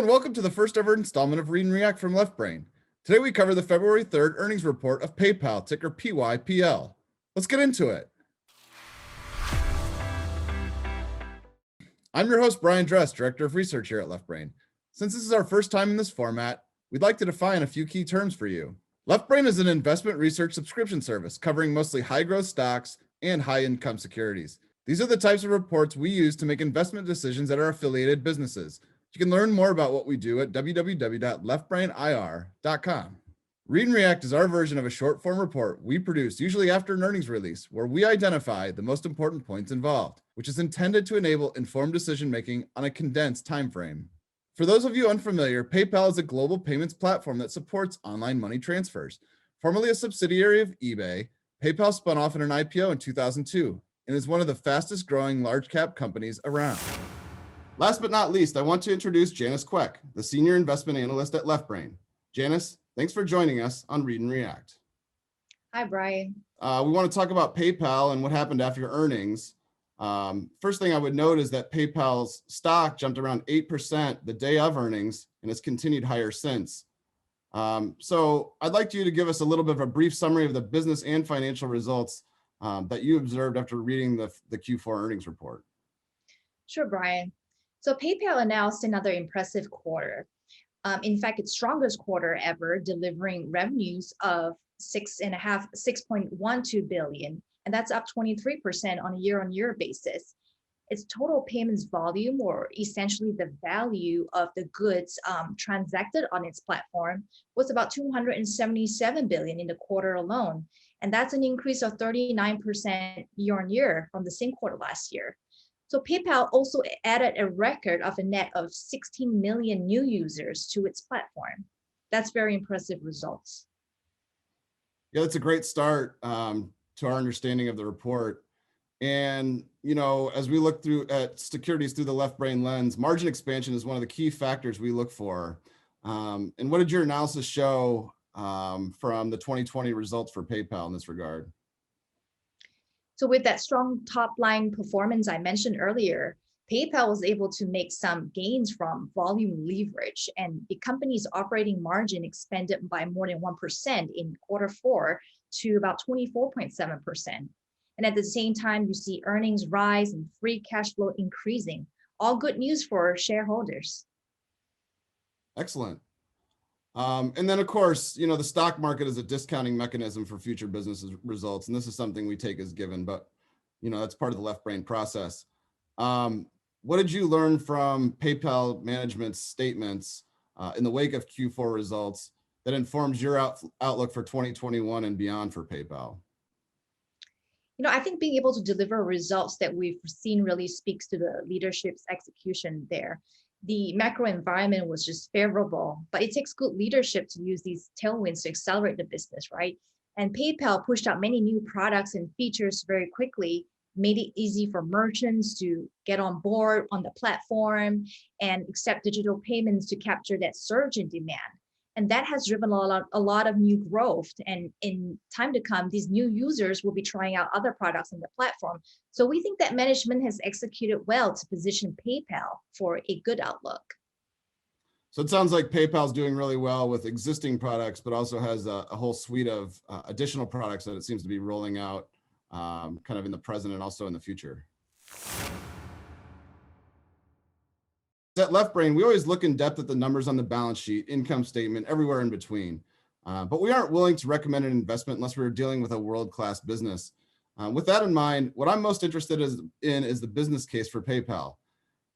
and welcome to the first ever installment of Read and React from Left Brain. Today we cover the February 3rd earnings report of PayPal, ticker PYPL. Let's get into it. I'm your host, Brian Dress, Director of Research here at Left Brain. Since this is our first time in this format, we'd like to define a few key terms for you. Left Brain is an investment research subscription service covering mostly high-growth stocks and high-income securities. These are the types of reports we use to make investment decisions at our affiliated businesses. You can learn more about what we do at www.leftbrainir.com. Read and React is our version of a short-form report we produce usually after an earnings release, where we identify the most important points involved, which is intended to enable informed decision-making on a condensed time frame. For those of you unfamiliar, PayPal is a global payments platform that supports online money transfers. Formerly a subsidiary of eBay, PayPal spun off in an IPO in 2002 and is one of the fastest growing large cap companies around. Last but not least, I want to introduce Janice Queck, the Senior Investment Analyst at Left Brain. Janice, thanks for joining us on Read and React. Hi, Brian. We want to talk about PayPal and what happened after your earnings. First thing I would note is that PayPal's stock jumped around 8% the day of earnings and has continued higher since. So I'd like you to give us a little bit of a brief summary of the business and financial results that you observed after reading the Q4 earnings report. Sure, Brian. So PayPal announced another impressive quarter. In fact, its strongest quarter ever, delivering revenues of $6.12 billion, and that's up 23% on a year-on-year basis. Its total payments volume, or essentially the value of the goods transacted on its platform, was about $277 billion in the quarter alone. And that's an increase of 39% year-on-year from the same quarter last year. So PayPal also added a record of a net of 16 million new users to its platform. That's very impressive results. Yeah, that's a great start to our understanding of the report. And, you know, as we look through at securities through the Left Brain lens, margin expansion is one of the key factors we look for. And what did your analysis show from the 2020 results for PayPal in this regard? So with that strong top line performance I mentioned earlier, PayPal was able to make some gains from volume leverage, and the company's operating margin expanded by more than 1% in quarter four to about 24.7%. And at the same time, you see earnings rise and free cash flow increasing. All good news for shareholders. Excellent. And then, of course, you know, the stock market is a discounting mechanism for future business results. And this is something we take as given, but, you know, that's part of the Left Brain process. What did you learn from PayPal management's statements in the wake of Q4 results that informs your outlook for 2021 and beyond for PayPal? You know, I think being able to deliver results that we've seen really speaks to the leadership's execution there. The macro environment was just favorable, but it takes good leadership to use these tailwinds to accelerate the business, right? And PayPal pushed out many new products and features very quickly, made it easy for merchants to get on board on the platform and accept digital payments to capture that surge in demand. And that has driven a lot of new growth. And in time to come, these new users will be trying out other products on the platform. So we think that management has executed well to position PayPal for a good outlook. So it sounds like PayPal is doing really well with existing products, but also has a whole suite of additional products that it seems to be rolling out kind of in the present and also in the future. At Left Brain, we always look in depth at the numbers on the balance sheet, income statement, everywhere in between. But we aren't willing to recommend an investment unless we're dealing with a world-class business. With that in mind, what I'm most interested in is the business case for PayPal.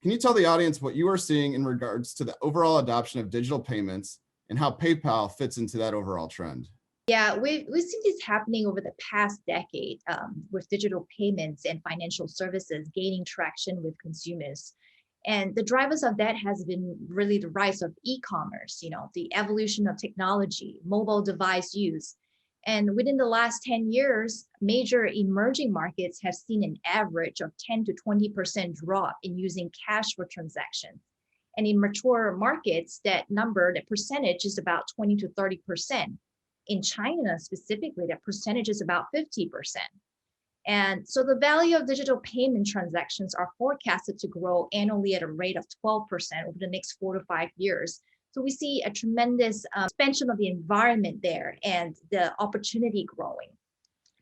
Can you tell the audience what you are seeing in regards to the overall adoption of digital payments and how PayPal fits into that overall trend? Yeah, we've seen this happening over the past decade with digital payments and financial services gaining traction with consumers. And the drivers of that has been really the rise of e-commerce, you know, the evolution of technology, mobile device use. And within the last 10 years, major emerging markets have seen an average of 10 to 20% drop in using cash for transactions. And in mature markets, that percentage is about 20 to 30%. In China specifically, that percentage is about 50%. And so the value of digital payment transactions are forecasted to grow annually at a rate of 12% over the next 4 to 5 years. So we see a tremendous expansion of the environment there and the opportunity growing.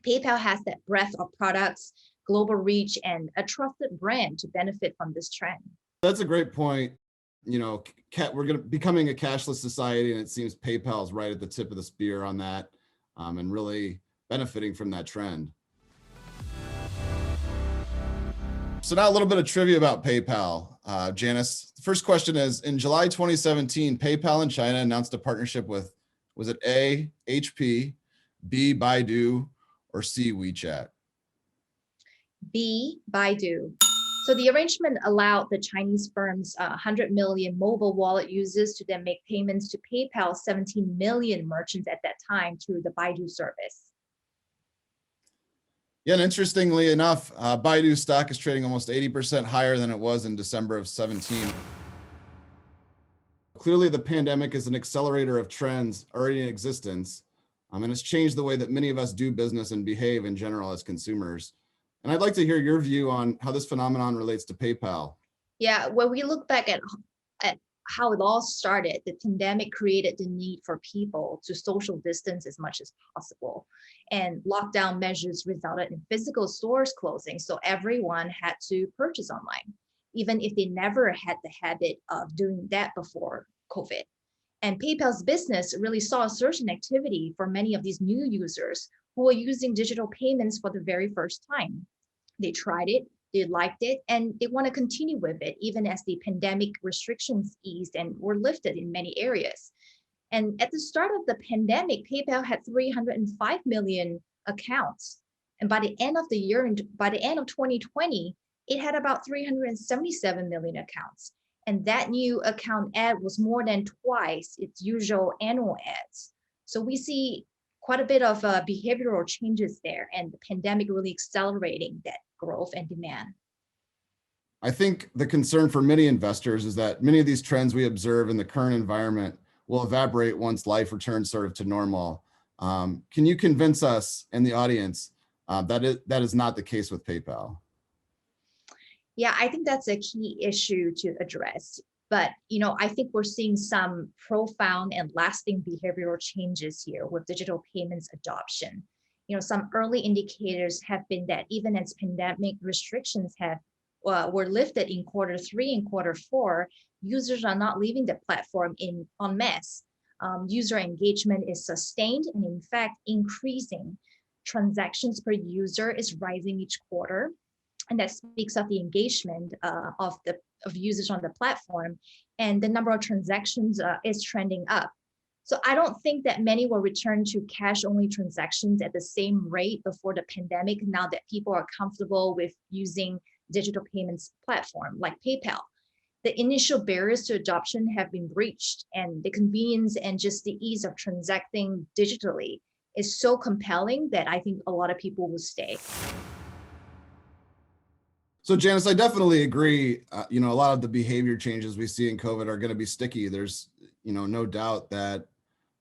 PayPal has that breadth of products, global reach, and a trusted brand to benefit from this trend. That's a great point. We're becoming a cashless society, and it seems PayPal is right at the tip of the spear on that, and really benefiting from that trend. So now a little bit of trivia about PayPal. Janice, the first question is, in July 2017, PayPal in China announced a partnership with, was it A, HP, B, Baidu, or C, WeChat? B, Baidu. So the arrangement allowed the Chinese firm's 100 million mobile wallet users to then make payments to PayPal's 17 million merchants at that time through the Baidu service. Yeah, and interestingly enough, Baidu stock is trading almost 80% higher than it was in December of 17. Clearly, the pandemic is an accelerator of trends already in existence, and it's changed the way that many of us do business and behave in general as consumers. And I'd like to hear your view on how this phenomenon relates to PayPal. Yeah, when we look back at how it all started, the pandemic created the need for people to social distance as much as possible. And lockdown measures resulted in physical stores closing, so everyone had to purchase online, even if they never had the habit of doing that before COVID. And PayPal's business really saw a surge in activity for many of these new users who were using digital payments for the very first time. They tried it, they liked it, and they want to continue with it, even as the pandemic restrictions eased and were lifted in many areas. And at the start of the pandemic, PayPal had 305 million accounts. And by the end of the year, by the end of 2020, it had about 377 million accounts. And that new account ad was more than twice its usual annual ads. So we see quite a bit of behavioral changes there, and the pandemic really accelerating that growth and demand. I think the concern for many investors is that many of these trends we observe in the current environment will evaporate once life returns sort of to normal. Can you convince us and the audience that is not the case with PayPal? Yeah, I think that's a key issue to address. But I think we're seeing some profound and lasting behavioral changes here with digital payments adoption. Some early indicators have been that even as pandemic restrictions were lifted in Q3 and Q4, users are not leaving the platform en masse. User engagement is sustained and in fact increasing. Transactions per user is rising each quarter. And that speaks of the engagement of users on the platform, and the number of transactions is trending up. So I don't think that many will return to cash-only transactions at the same rate before the pandemic, now that people are comfortable with using digital payments platform like PayPal. The initial barriers to adoption have been breached, and the convenience and just the ease of transacting digitally is so compelling that I think a lot of people will stay. So Janice, I definitely agree. A lot of the behavior changes we see in COVID are going to be sticky. There's, no doubt that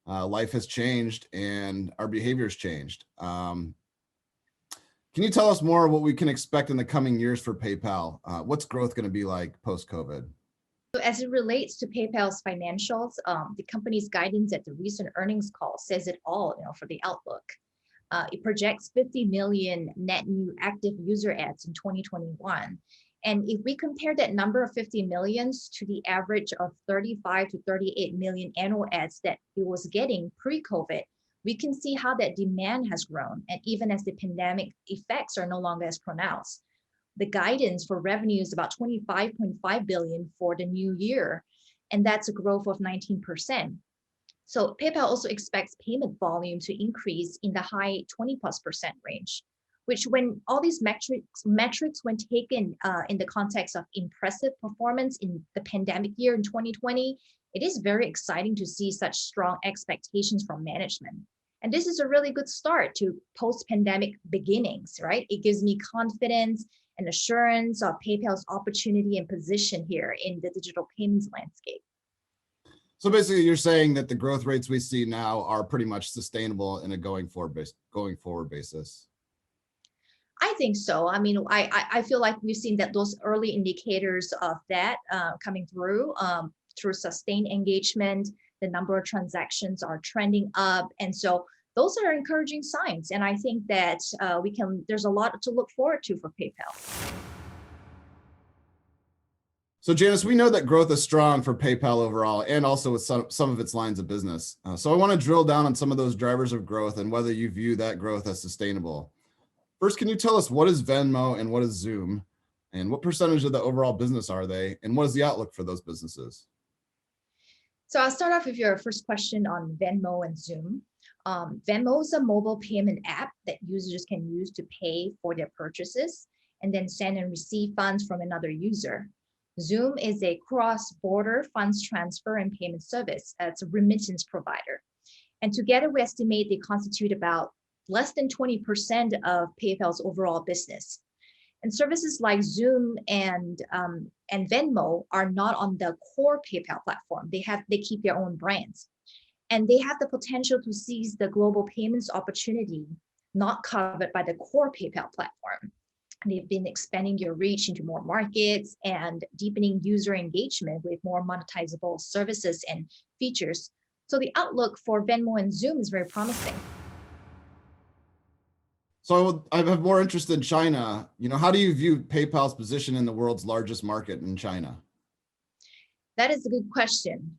life has changed and our behavior's changed. Can you tell us more what we can expect in the coming years for PayPal? What's growth going to be like post-COVID? So as it relates to PayPal's financials, the company's guidance at the recent earnings call says it all, for the outlook. It projects 50 million net new active user adds in 2021. And if we compare that number of 50 millions to the average of 35 to 38 million annual ads that it was getting pre-COVID, we can see how that demand has grown. And even as the pandemic effects are no longer as pronounced, the guidance for revenue is about 25.5 billion for the new year. And that's a growth of 19%. So PayPal also expects payment volume to increase in the high 20+% range, which when all these metrics when taken in the context of impressive performance in the pandemic year in 2020, it is very exciting to see such strong expectations from management. And this is a really good start to post-pandemic beginnings, right? It gives me confidence and assurance of PayPal's opportunity and position here in the digital payments landscape. So basically, you're saying that the growth rates we see now are pretty much sustainable in a going forward basis. I think so. I mean, I feel like we've seen that those early indicators of that coming through sustained engagement. The number of transactions are trending up, and so those are encouraging signs. And I think that there's a lot to look forward to for PayPal. So Janice, we know that growth is strong for PayPal overall and also with some of its lines of business. So I want to drill down on some of those drivers of growth and whether you view that growth as sustainable. First, can you tell us what is Venmo and what is Zoom? And what percentage of the overall business are they? And what is the outlook for those businesses? So I'll start off with your first question on Venmo and Zoom. Venmo is a mobile payment app that users can use to pay for their purchases and then send and receive funds from another user. Zoom is a cross-border funds transfer and payment service. It's a remittance provider. And together we estimate they constitute about less than 20% of PayPal's overall business. And services like Zoom and Venmo are not on the core PayPal platform. They keep their own brands. And they have the potential to seize the global payments opportunity not covered by the core PayPal platform. They've been expanding your reach into more markets and deepening user engagement with more monetizable services and features. So the outlook for Venmo and Zoom is very promising. So I have more interest in China. How do you view PayPal's position in the world's largest market in China? That is a good question.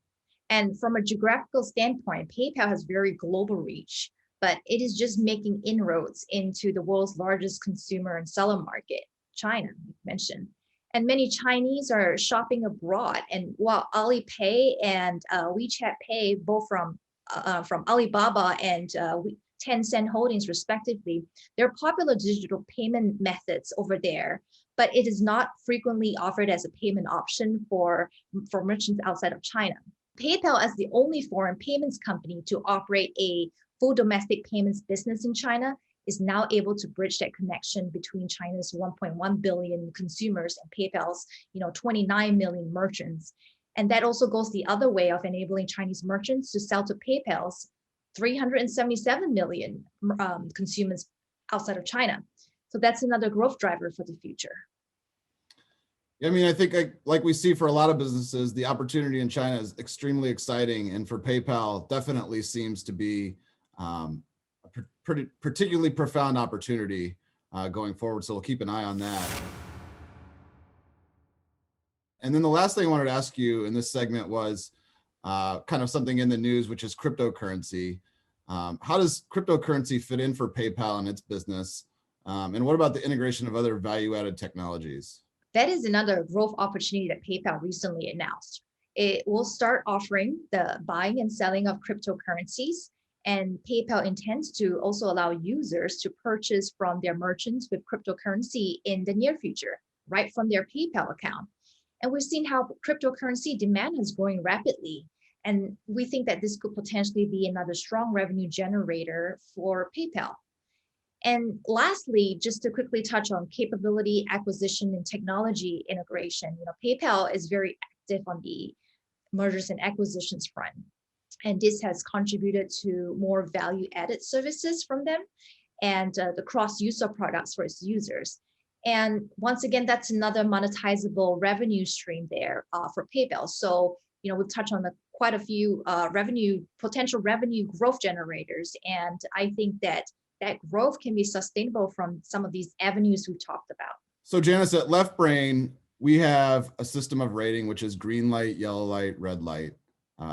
And from a geographical standpoint, PayPal has very global reach, but it is just making inroads into the world's largest consumer and seller market, China, you mentioned. And many Chinese are shopping abroad. And while Alipay and WeChat Pay, both from Alibaba and Tencent Holdings respectively, they're popular digital payment methods over there, but it is not frequently offered as a payment option for merchants outside of China. PayPal, as the only foreign payments company to operate a full domestic payments business in China, is now able to bridge that connection between China's 1.1 billion consumers and PayPal's 29 million merchants. And that also goes the other way of enabling Chinese merchants to sell to PayPal's 377 million consumers outside of China. So that's another growth driver for the future. I mean, I think like we see for a lot of businesses, the opportunity in China is extremely exciting. And for PayPal, definitely seems to be a particularly profound opportunity going forward. So we'll keep an eye on that. And then the last thing I wanted to ask you in this segment was kind of something in the news, which is cryptocurrency. How does cryptocurrency fit in for PayPal and its business? And what about the integration of other value-added technologies? That is another growth opportunity that PayPal recently announced. It will start offering the buying and selling of cryptocurrencies, and PayPal intends to also allow users to purchase from their merchants with cryptocurrency in the near future, right from their PayPal account. And we've seen how cryptocurrency demand is growing rapidly. And we think that this could potentially be another strong revenue generator for PayPal. And lastly, just to quickly touch on capability acquisition and technology integration, PayPal is very active on the mergers and acquisitions front. And this has contributed to more value-added services from them and the cross-use of products for its users. And once again, that's another monetizable revenue stream there for PayPal. So, we've touched on quite a few potential revenue growth generators. And I think that growth can be sustainable from some of these avenues we talked about. So Janice, at Left Brain, we have a system of rating, which is green light, yellow light, red light.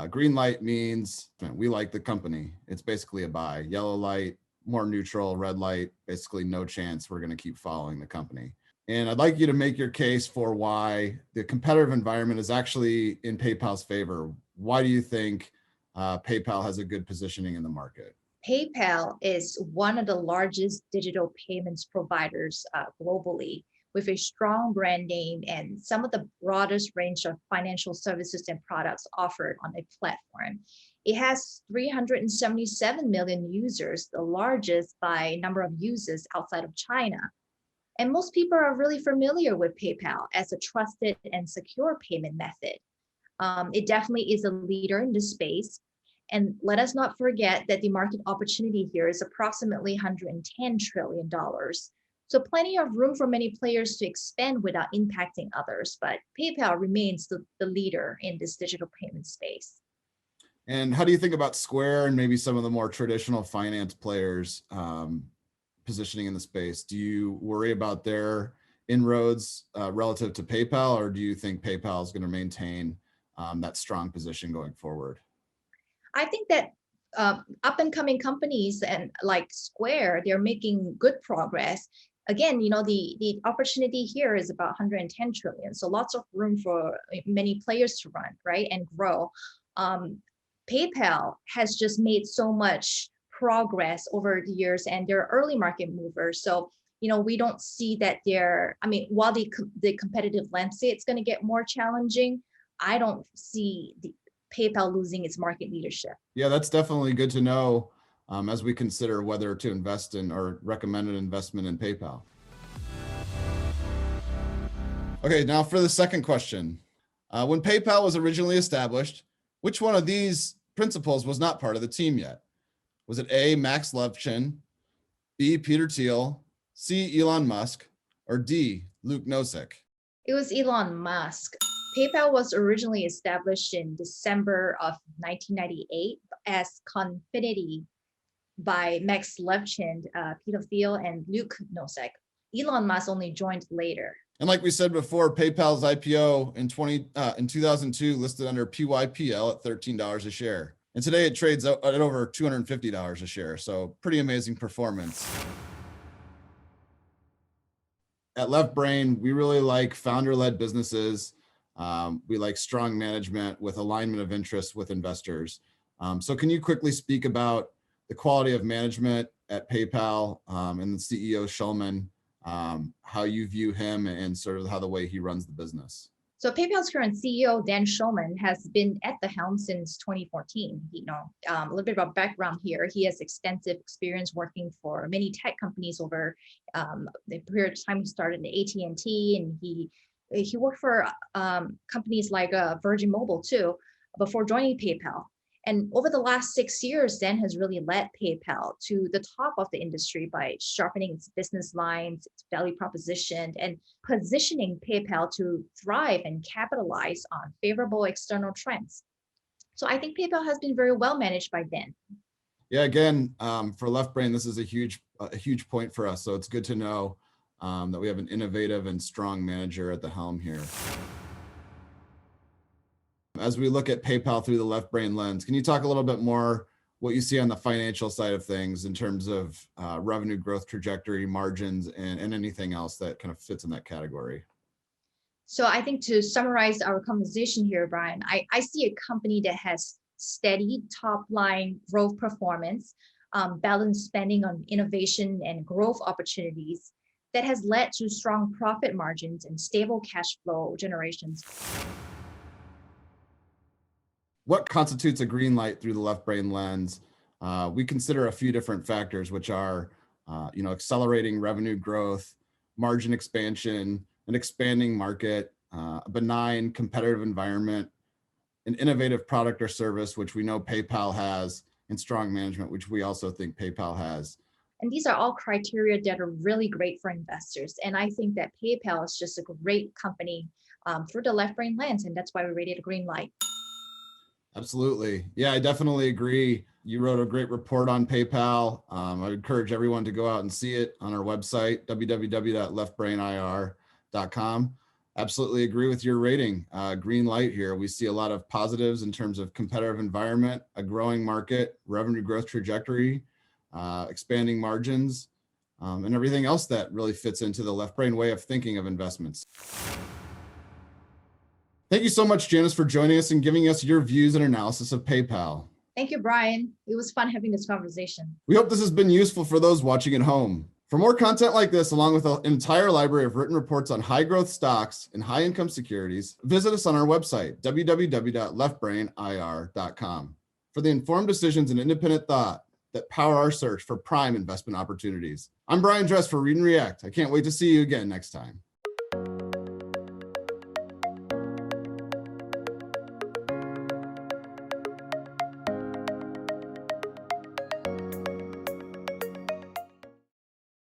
Green light means we like the company. It's basically a buy. Yellow light, more neutral. Red light, basically no chance, we're going to keep following the company. And I'd like you to make your case for why the competitive environment is actually in PayPal's favor. Why do you think PayPal has a good positioning in the market? PayPal is one of the largest digital payments providers globally, with a strong brand name and some of the broadest range of financial services and products offered on a platform. It has 377 million users, the largest by number of users outside of China. And most people are really familiar with PayPal as a trusted and secure payment method. It definitely is a leader in this space. And let us not forget that the market opportunity here is approximately $110 trillion, So plenty of room for many players to expand without impacting others, but PayPal remains the leader in this digital payment space. And how do you think about Square and maybe some of the more traditional finance players positioning in the space? Do you worry about their inroads relative to PayPal, or do you think PayPal is going to maintain that strong position going forward? I think that up and coming companies and like Square, they're making good progress. Again, the opportunity here is about 110 trillion, so lots of room for many players to run, right, and grow. PayPal has just made so much progress over the years, and they're early market movers. So we don't see that they're. I mean, while the competitive landscape is going to get more challenging, I don't see the PayPal losing its market leadership. Yeah, that's definitely good to know as we consider whether to invest in or recommend an investment in PayPal. Okay, now for the second question. When PayPal was originally established, which one of these principals was not part of the team yet? Was it A, Max Levchin, B, Peter Thiel, C, Elon Musk, or D, Luke Nosek? It was Elon Musk. PayPal was originally established in December of 1998 as Confinity by Max Levchin, Peter Thiel, and Luke Nosek. Elon Musk only joined later. And like we said before, PayPal's IPO in 2002 listed under PYPL at $13 a share. And today it trades at over $250 a share. So pretty amazing performance. At Left Brain, we really like founder-led businesses. We like strong management with alignment of interests with investors. So can you quickly speak about the quality of management at PayPal and the CEO Schulman, how you view him and sort of how the way he runs the business? So PayPal's current CEO, Dan Schulman, has been at the helm since 2014. A little bit about background here. He has extensive experience working for many tech companies over the period of time he started at AT&T, and he worked for companies like Virgin Mobile too before joining PayPal. And over the last 6 years, Dan has really led PayPal to the top of the industry by sharpening its business lines, its value proposition, and positioning PayPal to thrive and capitalize on favorable external trends. So I think PayPal has been very well managed by Dan. Yeah, again, for Left Brain, this is a huge point for us. So it's good to know that we have an innovative and strong manager at the helm here. As we look at PayPal through the Left Brain lens, can you talk a little bit more what you see on the financial side of things in terms of revenue growth trajectory, margins, and anything else that kind of fits in that category? So I think to summarize our conversation here, Brian, I see a company that has steady top line growth performance, balanced spending on innovation and growth opportunities that has led to strong profit margins and stable cash flow generations. What constitutes a green light through the Left Brain lens? We consider a few different factors, which are, accelerating revenue growth, margin expansion, an expanding market, a benign competitive environment, an innovative product or service, which we know PayPal has, and strong management, which we also think PayPal has. And these are all criteria that are really great for investors. And I think that PayPal is just a great company through the Left Brain lens, and that's why we rated a green light. Absolutely. Yeah, I definitely agree. You wrote a great report on PayPal. I encourage everyone to go out and see it on our website, www.leftbrainir.com. Absolutely agree with your rating. Green light here. We see a lot of positives in terms of competitive environment, a growing market, revenue growth trajectory, expanding margins, and everything else that really fits into the Left Brain way of thinking of investments. Thank you so much, Janice, for joining us and giving us your views and analysis of PayPal. Thank you, Brian. It was fun having this conversation. We hope this has been useful for those watching at home. For more content like this, along with an entire library of written reports on high growth stocks and high income securities, visit us on our website, www.leftbrainir.com, for the informed decisions and independent thought that power our search for prime investment opportunities. I'm Brian Dress for Read and React. I can't wait to see you again next time.